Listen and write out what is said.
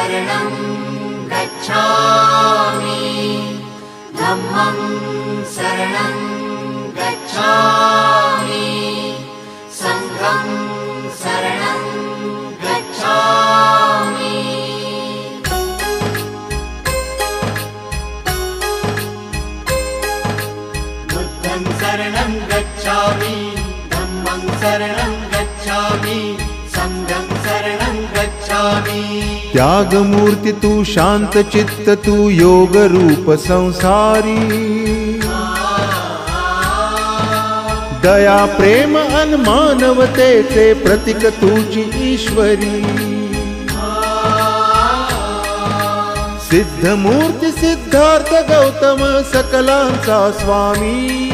शरणं गच्छामि धम्मं शरणं गच्छामि संघं शरणं गच्छामि। बुद्धं शरणं गच्छामि धम्मं शरणं गच्छामि संघं शरणं गच्छामि। त्याग मूर्ति तू शांत चित्त तू योग रूप संसारी दया प्रेम अन मानवतेचे प्रतीक तुझी ईश्वरी। सिद्ध मूर्ति सिद्धार्थ गौतम सकलांचा स्वामी